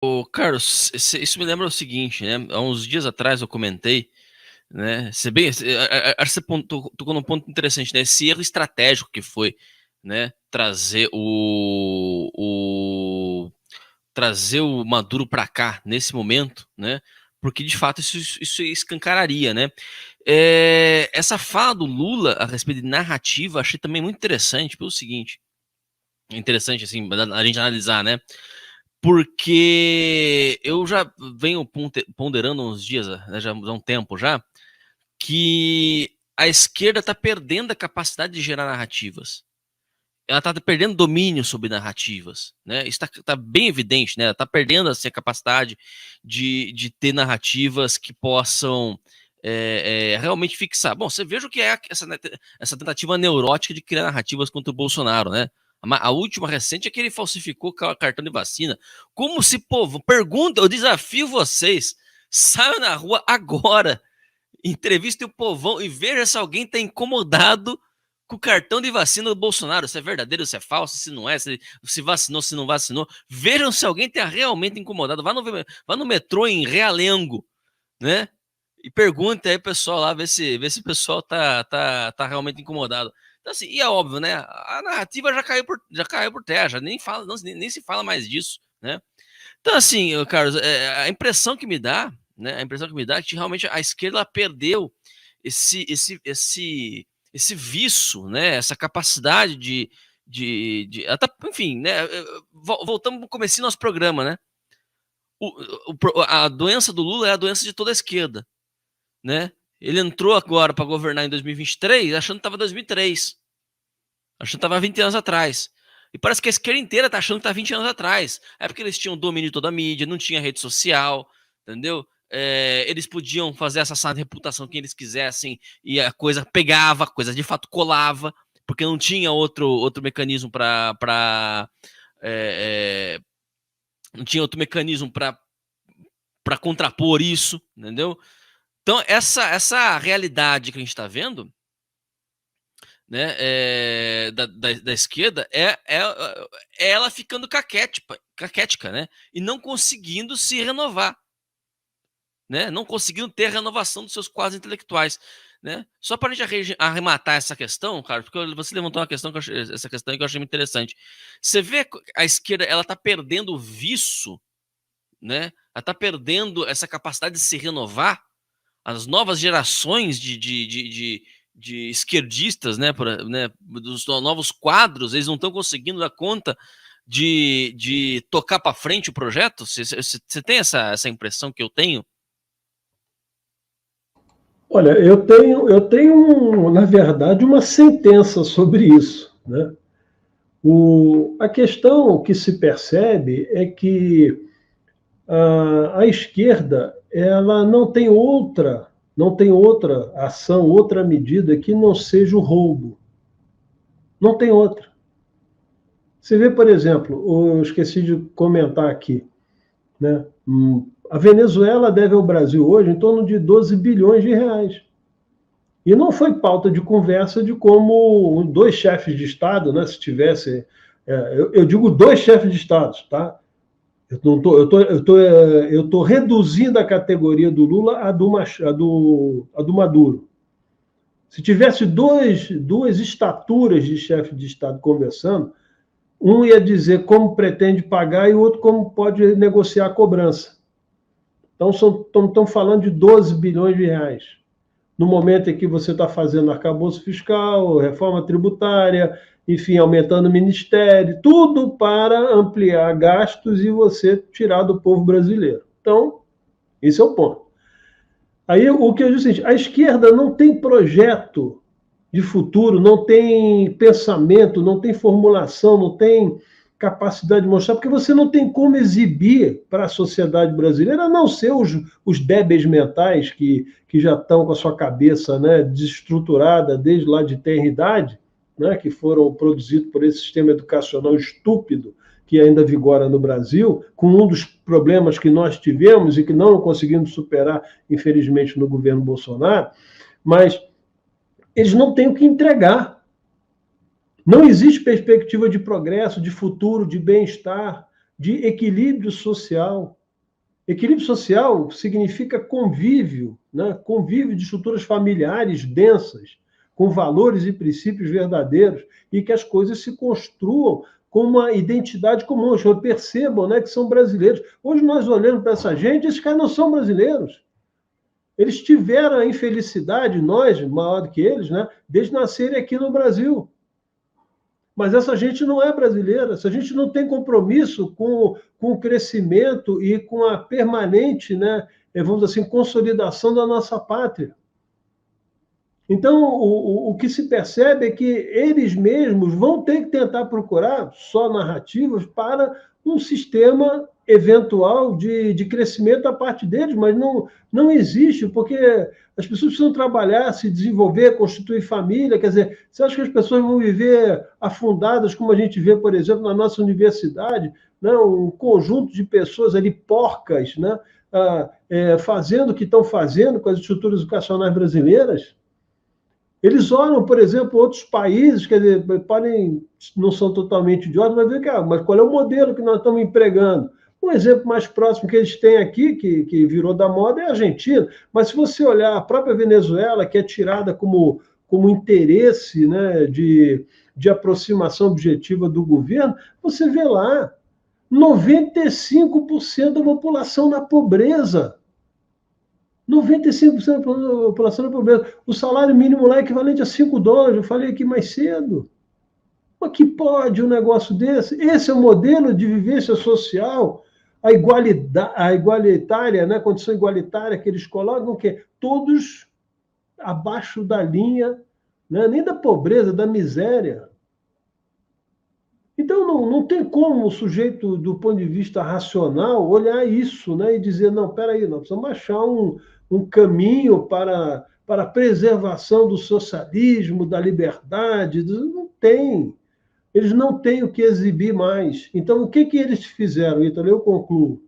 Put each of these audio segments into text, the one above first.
Ô, Carlos, isso me lembra o seguinte, né? Há uns dias atrás eu comentei, né? Se bem, acho que você tocou num ponto interessante, né? Esse erro estratégico que foi, né? Trazer o Maduro para cá nesse momento, né? Porque de fato isso escancararia, né? Essa fala do Lula a respeito de narrativa, achei também muito interessante, pelo seguinte, é interessante assim a gente analisar, né? Porque eu já venho ponderando uns dias, né, já há um tempo já, que a esquerda está perdendo a capacidade de gerar narrativas. Ela está perdendo domínio sobre narrativas, né? Isso tá bem evidente, né? Ela está perdendo assim, a capacidade de ter narrativas que possam realmente fixar. Bom, você veja o que é essa tentativa neurótica de criar narrativas contra o Bolsonaro, né? A última recente é que ele falsificou cartão de vacina. Como se, povo, pergunta, eu desafio vocês, saiam na rua agora, entrevistem o povão e veja se alguém está incomodado com o cartão de vacina do Bolsonaro, se é verdadeiro, se é falso, se não é, se vacinou, se não vacinou. Vejam se alguém está realmente incomodado. Vá no metrô em Realengo, né? E pergunta aí, pessoal, lá, vê se o pessoal tá realmente incomodado. Então, assim, e é óbvio, né? A narrativa já caiu por terra, já nem fala, não, nem se fala mais disso, né? Então, assim, Carlos, a impressão que me dá, né? A impressão que me dá é que realmente a esquerda ela perdeu esse vício, né? Essa capacidade enfim, né? Voltamos no comecinho do nosso programa, né? A doença do Lula é a doença de toda a esquerda, né? Ele entrou agora para governar em 2023 achando que estava em 2003, achando que estava 20 anos atrás. E parece que a esquerda inteira tá achando que tá 20 anos atrás. É porque eles tinham domínio de toda a mídia, não tinha rede social, entendeu? Eles podiam fazer essa reputação que eles quisessem e a coisa pegava, a coisa de fato colava, porque não tinha outro mecanismo para não tinha outro mecanismo para contrapor isso, entendeu? Então, essa realidade que a gente está vendo, né, da esquerda, é ela ficando caquética, né, e não conseguindo se renovar, né, não conseguindo ter a renovação dos seus quadros intelectuais. Né? Só para a gente arrematar essa questão, cara, porque você levantou uma questão essa questão que eu achei muito interessante. Você vê a esquerda, ela está perdendo o viço, né? Ela está perdendo essa capacidade de se renovar. As novas gerações de esquerdistas, né, dos novos quadros, eles não estão conseguindo dar conta de tocar para frente o projeto? Você tem essa impressão que eu tenho? Olha, eu tenho, na verdade, uma sentença sobre isso. Né? A questão que se percebe é que a esquerda ela não tem outra ação, outra medida que não seja o roubo. Não tem outra. Você vê, por exemplo, eu esqueci de comentar aqui, né? A Venezuela deve ao Brasil hoje em torno de 12 bilhões de reais. E não foi pauta de conversa de como dois chefes de Estado, né, se tivesse. Eu digo dois chefes de Estado, tá? Eu tô reduzindo a categoria do Lula à do Maduro. Se tivesse duas estaturas de chefe de Estado conversando, um ia dizer como pretende pagar e o outro como pode negociar a cobrança. Então, estamos falando de 12 bilhões de reais. No momento em que você está fazendo arcabouço fiscal, reforma tributária, enfim, aumentando o ministério, tudo para ampliar gastos e você tirar do povo brasileiro. Então, esse é o ponto. Aí, o que eu digo é o seguinte, a esquerda não tem projeto de futuro, não tem pensamento, não tem formulação, não tem capacidade de mostrar, porque você não tem como exibir para a sociedade brasileira, a não ser os débeis mentais que já estão com a sua cabeça, né, desestruturada desde lá de tenra idade, né, que foram produzidos por esse sistema educacional estúpido que ainda vigora no Brasil, com um dos problemas que nós tivemos e que não conseguimos superar, infelizmente, no governo Bolsonaro, mas eles não têm o que entregar. Não existe perspectiva de progresso, de futuro, de bem-estar. de equilíbrio social. Equilíbrio social significa convívio, né? Convívio de estruturas familiares densas, com valores e princípios verdadeiros, e que as coisas se construam com uma identidade comum. As pessoas percebam, né, que são brasileiros. Hoje nós olhamos para essa gente, esses caras não são brasileiros. Eles tiveram a infelicidade, nós, maior do que eles, né, desde nascerem aqui no Brasil. Mas essa gente não é brasileira, essa gente não tem compromisso com o crescimento e com a permanente, né, vamos dizer assim, consolidação da nossa pátria. Então, o que se percebe é que eles mesmos vão ter que tentar procurar só narrativas para um sistema eventual de crescimento da parte deles, mas não existe, porque as pessoas precisam trabalhar, se desenvolver, constituir família. Quer dizer, você acha que as pessoas vão viver afundadas, como a gente vê, por exemplo, na nossa universidade, né? Um conjunto de pessoas ali porcas, né? Fazendo o que estão fazendo com as estruturas educacionais brasileiras? Eles olham, por exemplo, outros países, quer dizer, não são totalmente idiotas, mas mas qual é o modelo que nós estamos empregando? Um exemplo mais próximo que eles têm aqui, que virou da moda, é a Argentina. Mas se você olhar a própria Venezuela, que é tirada como interesse, né, de aproximação objetiva do governo, você vê lá 95% da população na pobreza. 95% da população na pobreza. O salário mínimo lá é equivalente a $5, eu falei aqui mais cedo. Mas que pode um negócio desse? Esse é o modelo de vivência social, a igualitária, né, condição igualitária que eles colocam, que todos abaixo da linha, né, nem da pobreza, da miséria. Então, não tem como o sujeito, do ponto de vista racional, olhar isso, né, e dizer, não, peraí, nós precisamos achar um caminho para a preservação do socialismo, da liberdade. Não tem. Eles não têm o que exibir mais. Então, o que eles fizeram, Ítalo? Eu concluo.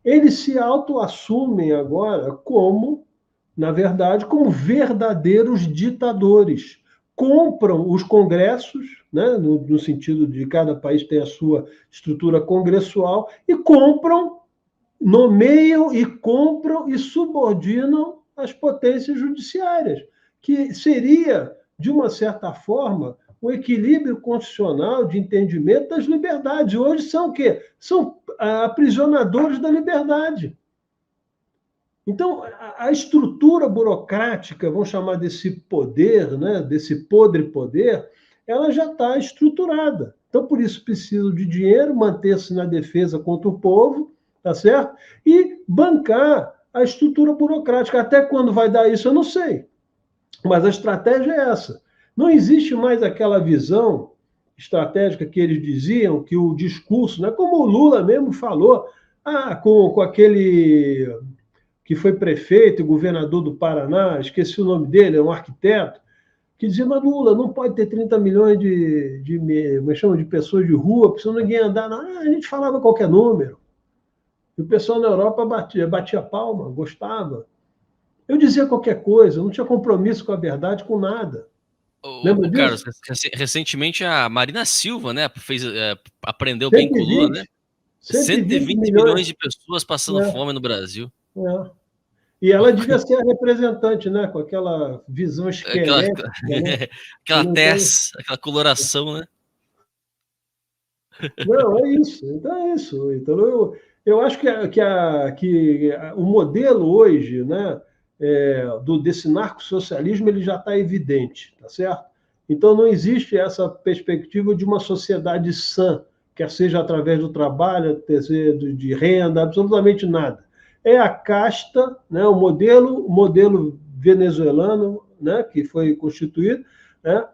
Eles se autoassumem agora como, na verdade, como verdadeiros ditadores. Compram os congressos, né, no sentido de cada país ter a sua estrutura congressual, e nomeiam e compram e subordinam as potências judiciárias, que seria, de uma certa forma, o equilíbrio constitucional de entendimento das liberdades. Hoje são o quê? São aprisionadores da liberdade. Então, a estrutura burocrática, vamos chamar desse poder, né, desse podre poder, ela já está estruturada. Então, por isso, precisa de dinheiro, manter-se na defesa contra o povo, tá certo? E bancar a estrutura burocrática. Até quando vai dar isso, eu não sei. Mas a estratégia é essa. Não existe mais aquela visão estratégica que eles diziam, que o discurso, né, como o Lula mesmo falou, com aquele que foi prefeito e governador do Paraná, esqueci o nome dele, é um arquiteto, que dizia, mas Lula, não pode ter 30 milhões de pessoas de rua, porque senão ninguém andar. Não, a gente falava qualquer número. E o pessoal na Europa batia palma, gostava. Eu dizia qualquer coisa, não tinha compromisso com a verdade, com nada. Lembra Carlos, disso? recentemente a Marina Silva, né, aprendeu bem com o Lula, né? 120 120 milhões de pessoas passando fome no Brasil. E ela devia ser a representante, né? Com aquela visão esquelética. Aquela tez, aquela coloração, né? Não, é isso. Então é isso. Então, eu acho que o modelo hoje, né, desse narcossocialismo, ele já está evidente, tá certo? Então não existe essa perspectiva de uma sociedade sã, quer seja através do trabalho, de renda, absolutamente nada. É a casta, né, o modelo venezuelano, né, que foi constituído, né,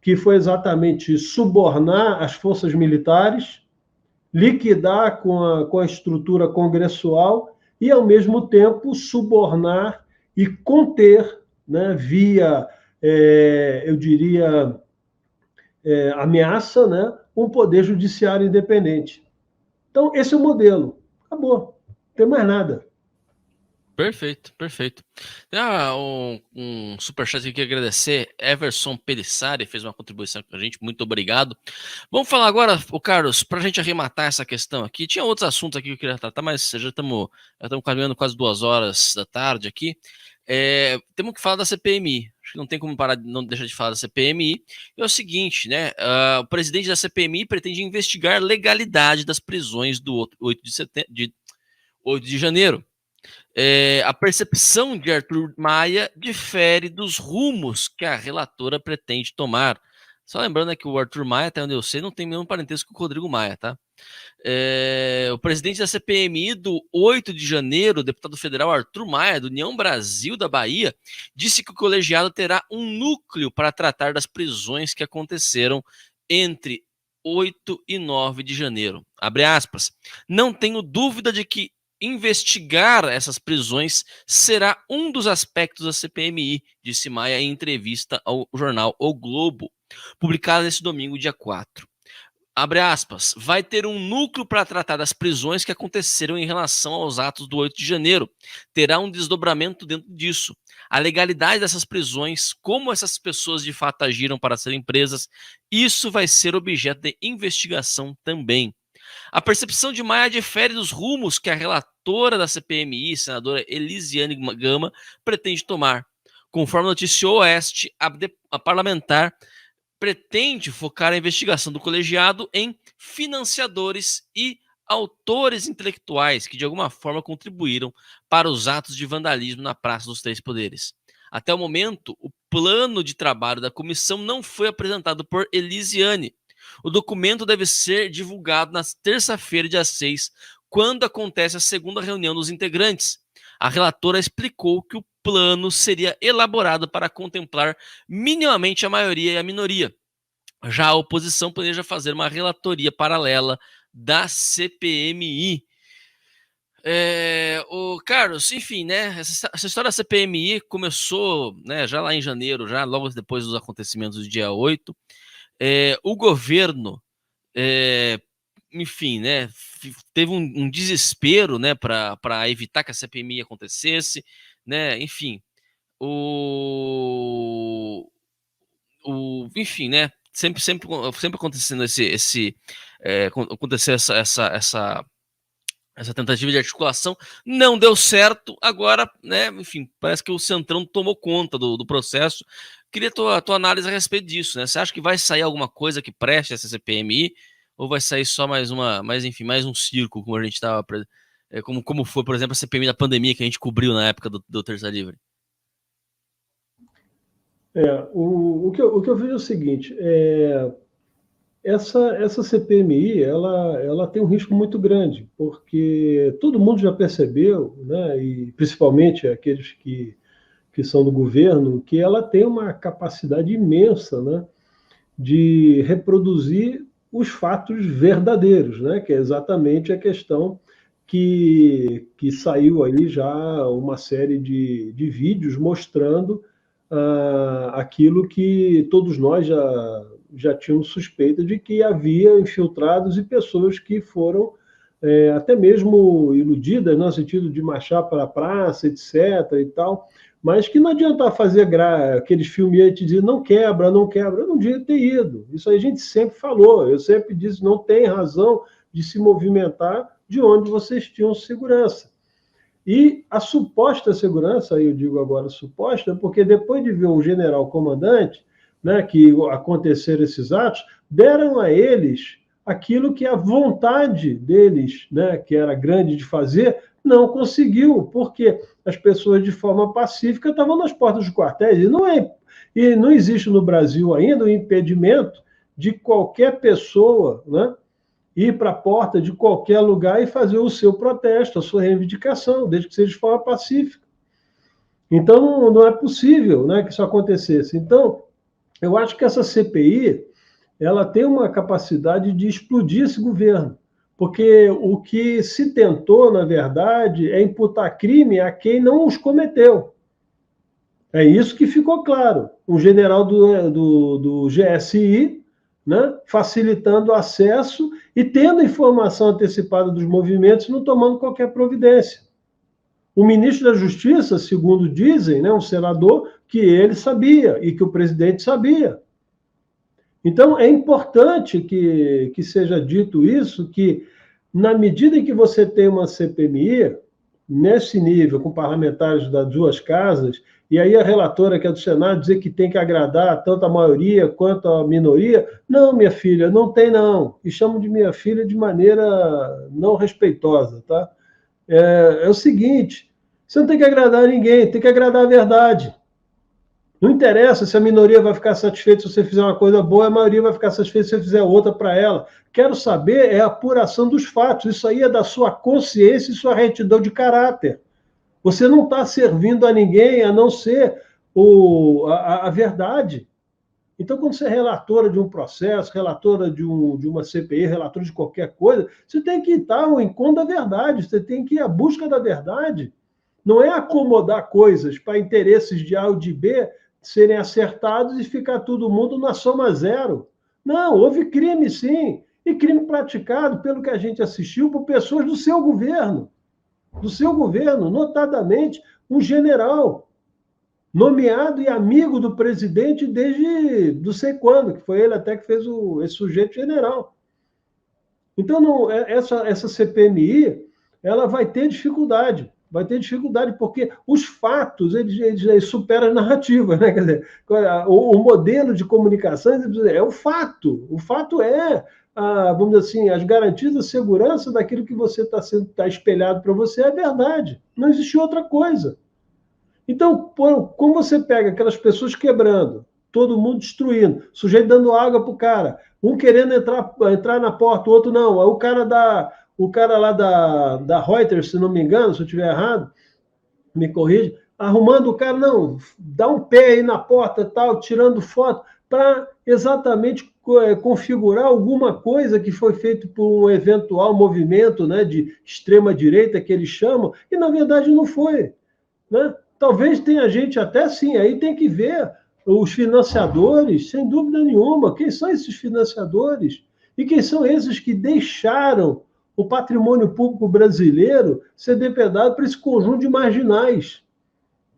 que foi exatamente subornar as forças militares, liquidar com a estrutura congressual e, ao mesmo tempo, subornar e conter, né, via, eu diria, ameaça, né, um poder judiciário independente. Então, esse é o modelo. Acabou. Não tem mais nada. Perfeito, perfeito. Tem um superchat aqui que eu quero agradecer. Everson Pelissari fez uma contribuição com a gente, muito obrigado. Vamos falar agora, o Carlos, para a gente arrematar essa questão aqui. Tinha outros assuntos aqui que eu queria tratar, mas já estamos caminhando quase 2 horas da tarde aqui. Temos que falar da CPMI. Acho que não tem como parar, não deixar de falar da CPMI. É o seguinte, né? O presidente da CPMI pretende investigar a legalidade das prisões do 8 de janeiro. A percepção de Arthur Maia difere dos rumos que a relatora pretende tomar. Só lembrando que o Arthur Maia, até onde eu sei, não tem nenhum parentesco com o Rodrigo Maia, tá? O presidente da CPMI do 8 de janeiro, o deputado federal Arthur Maia, do União Brasil da Bahia, disse que o colegiado terá um núcleo para tratar das prisões que aconteceram entre 8 e 9 de janeiro. Abre aspas. Não tenho dúvida de que investigar essas prisões será um dos aspectos da CPMI, disse Maia em entrevista ao jornal O Globo, publicada nesse domingo, dia 4. Abre aspas, vai ter um núcleo para tratar das prisões que aconteceram em relação aos atos do 8 de janeiro. Terá um desdobramento dentro disso. A legalidade dessas prisões, como essas pessoas de fato agiram para serem presas, isso vai ser objeto de investigação também. A percepção de Maia difere dos rumos que a relatora da CPMI, senadora Elisiane Gama, pretende tomar. Conforme noticiou o Oeste, a parlamentar pretende focar a investigação do colegiado em financiadores e autores intelectuais que de alguma forma contribuíram para os atos de vandalismo na Praça dos Três Poderes. Até o momento, o plano de trabalho da comissão não foi apresentado por Elisiane. O documento deve ser divulgado na terça-feira, dia 6, quando acontece a segunda reunião dos integrantes. A relatora explicou que o plano seria elaborado para contemplar minimamente a maioria e a minoria. Já a oposição planeja fazer uma relatoria paralela da CPMI. O Carlos, enfim, né? Essa história da CPMI começou, né, já lá em janeiro, já logo depois dos acontecimentos do dia 8. O governo, enfim, né, teve um desespero, né, para evitar que a CPMI acontecesse, né, enfim, enfim, né, sempre acontecendo acontecer essa tentativa de articulação, não deu certo, agora, né, enfim, parece que o Centrão tomou conta do processo. Queria tua análise a respeito disso, né? Você acha que vai sair alguma coisa que preste essa CPMI, ou vai sair só mais um circo, como a gente estava, como foi, por exemplo, a CPMI da pandemia que a gente cobriu na época do Terça Livre? O que eu vejo é o seguinte, essa CPMI ela tem um risco muito grande, porque todo mundo já percebeu, né, e principalmente aqueles que são do governo, que ela tem uma capacidade imensa, né, de reproduzir os fatos verdadeiros, né, que é exatamente a questão que saiu aí já uma série de vídeos mostrando aquilo que todos nós já tínhamos suspeita de que havia infiltrados e pessoas que foram até mesmo iludidas, no sentido de marchar para a praça, etc. e tal, mas que não adianta fazer aqueles filmetes de não quebra, não quebra. Eu não devia ter ido. Isso a gente sempre falou. Eu sempre disse, não tem razão de se movimentar de onde vocês tinham segurança. E a suposta segurança, eu digo agora suposta, porque depois de ver o general comandante, né, que aconteceram esses atos, deram a eles aquilo que a vontade deles, né, que era grande de fazer, não conseguiu, porque as pessoas de forma pacífica estavam nas portas dos quartéis. E não existe no Brasil ainda o impedimento de qualquer pessoa, né, ir para a porta de qualquer lugar e fazer o seu protesto, a sua reivindicação, desde que seja de forma pacífica. Então, não é possível, né, que isso acontecesse. Então, eu acho que essa CPI ela tem uma capacidade de explodir esse governo, porque o que se tentou, na verdade, é imputar crime a quem não os cometeu. É isso que ficou claro. Um general do GSI, né, facilitando o acesso e tendo informação antecipada dos movimentos, não tomando qualquer providência. O ministro da Justiça, segundo dizem, né, um senador, que ele sabia e que o presidente sabia. Então, é importante que seja dito isso, que na medida em que você tem uma CPMI, nesse nível, com parlamentares das duas casas, e aí a relatora, que é do Senado, dizer que tem que agradar tanto a maioria quanto a minoria, não, minha filha, não tem não. E chamo de minha filha de maneira não respeitosa, tá? É o seguinte, você não tem que agradar ninguém, tem que agradar a verdade. Não interessa se a minoria vai ficar satisfeita se você fizer uma coisa boa, a maioria vai ficar satisfeita se você fizer outra para ela. Quero saber é a apuração dos fatos. Isso aí é da sua consciência e sua retidão de caráter. Você não está servindo a ninguém a não ser a verdade. Então, quando você é relatora de um processo, relatora de uma CPI, relatora de qualquer coisa, você tem que estar ao encontro da verdade, você tem que ir à busca da verdade. Não é acomodar coisas para interesses de A ou de B serem acertados e ficar todo mundo na soma zero. Não, houve crime sim, e crime praticado, pelo que a gente assistiu, por pessoas do seu governo, notadamente um general, nomeado e amigo do presidente desde não sei quando, que foi ele até que fez esse sujeito general. Então, não, essa CPMI, ela vai ter dificuldade porque os fatos, eles superam a narrativa, né? Quer dizer, o modelo de comunicação é o fato. O fato é, vamos dizer assim, as garantias da segurança daquilo que você está espelhado para você é verdade. Não existe outra coisa. Então, como você pega aquelas pessoas quebrando, todo mundo destruindo, sujeito dando água para o cara, um querendo entrar na porta, o outro não. Aí o cara lá da Reuters, se não me engano, se eu estiver errado, me corrija, arrumando o cara, não, dá um pé aí na porta, tal, tirando foto, para exatamente configurar alguma coisa que foi feito por um eventual movimento, né, de extrema-direita, que eles chamam, e na verdade não foi, né? Talvez tenha gente até sim, aí tem que ver os financiadores, sem dúvida nenhuma. Quem são esses financiadores? E quem são esses que deixaram o patrimônio público brasileiro ser depredado por esse conjunto de marginais?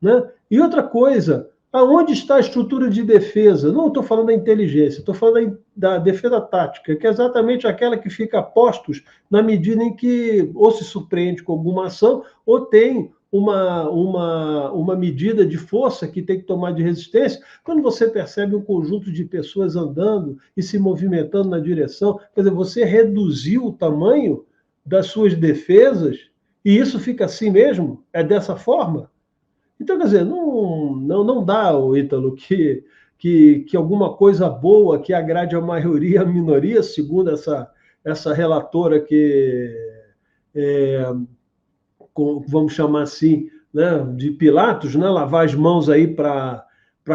Né? E outra coisa, aonde está a estrutura de defesa? Não estou falando da inteligência, estou falando da defesa tática, que é exatamente aquela que fica a postos na medida em que ou se surpreende com alguma ação ou tem uma medida de força que tem que tomar de resistência, quando você percebe um conjunto de pessoas andando e se movimentando na direção, quer dizer, você reduziu o tamanho das suas defesas e isso fica assim mesmo? É dessa forma? Então, quer dizer, não dá, Ítalo, que alguma coisa boa que agrade a maioria, a minoria, segundo essa relatora que vamos chamar assim, né, de Pilatos, né, lavar as mãos aí para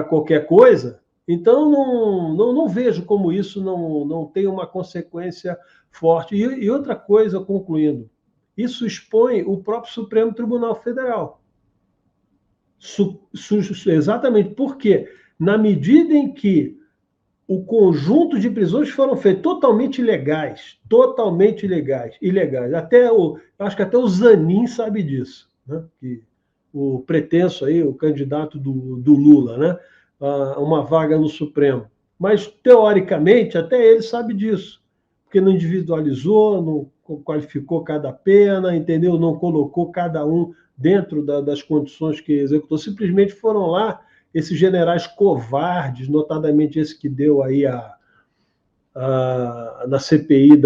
qualquer coisa. Então, não vejo como isso não tem uma consequência forte. E outra coisa, concluindo, isso expõe o próprio Supremo Tribunal Federal. Exatamente porque, na medida em que o conjunto de prisões foram feitas totalmente ilegais, ilegais. Acho que até o Zanin sabe disso, né? Que o pretenso aí, o candidato do Lula, né? Uma vaga no Supremo. Mas, teoricamente, até ele sabe disso, porque não individualizou, não qualificou cada pena, entendeu? Não colocou cada um dentro das condições que executou, simplesmente foram lá esses generais covardes, notadamente esse que deu aí na CPI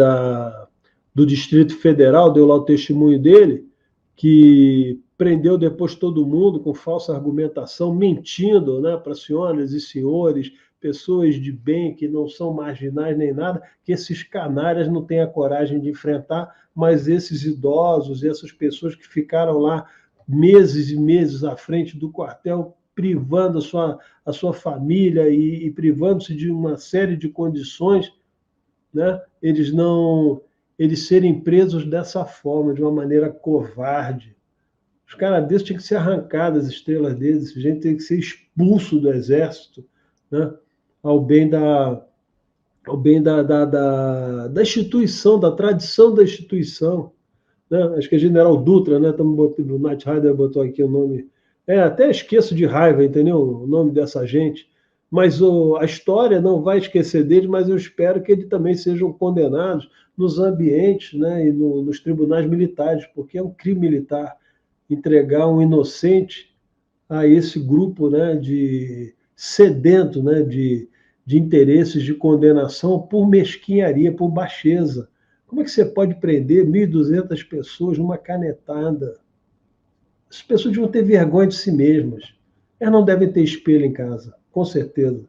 do Distrito Federal, deu lá o testemunho dele, que prendeu depois todo mundo com falsa argumentação, mentindo, né, para senhoras e senhores, pessoas de bem que não são marginais nem nada, que esses canalhas não têm a coragem de enfrentar, mas esses idosos, essas pessoas que ficaram lá meses e meses à frente do quartel, privando a sua família e privando-se de uma série de condições, né? Eles serem presos dessa forma, de uma maneira covarde. Os caras desses tinham que ser arrancados, as estrelas deles, esse gente tem que ser expulso do exército, né? Ao bem da instituição, da tradição da instituição. né? Acho que é General Dutra, né? O Knight Rider botou aqui o nome. Até esqueço de raiva, entendeu? O nome dessa gente. Mas a história não vai esquecer dele, mas eu espero que eles também sejam condenados nos ambientes, né, e nos tribunais militares, porque é um crime militar entregar um inocente a esse grupo, né, de sedento, né, de interesses de condenação por mesquinharia, por baixeza. Como é que você pode prender 1.200 pessoas numa canetada? As pessoas deviam ter vergonha de si mesmas. Elas não devem ter espelho em casa, com certeza.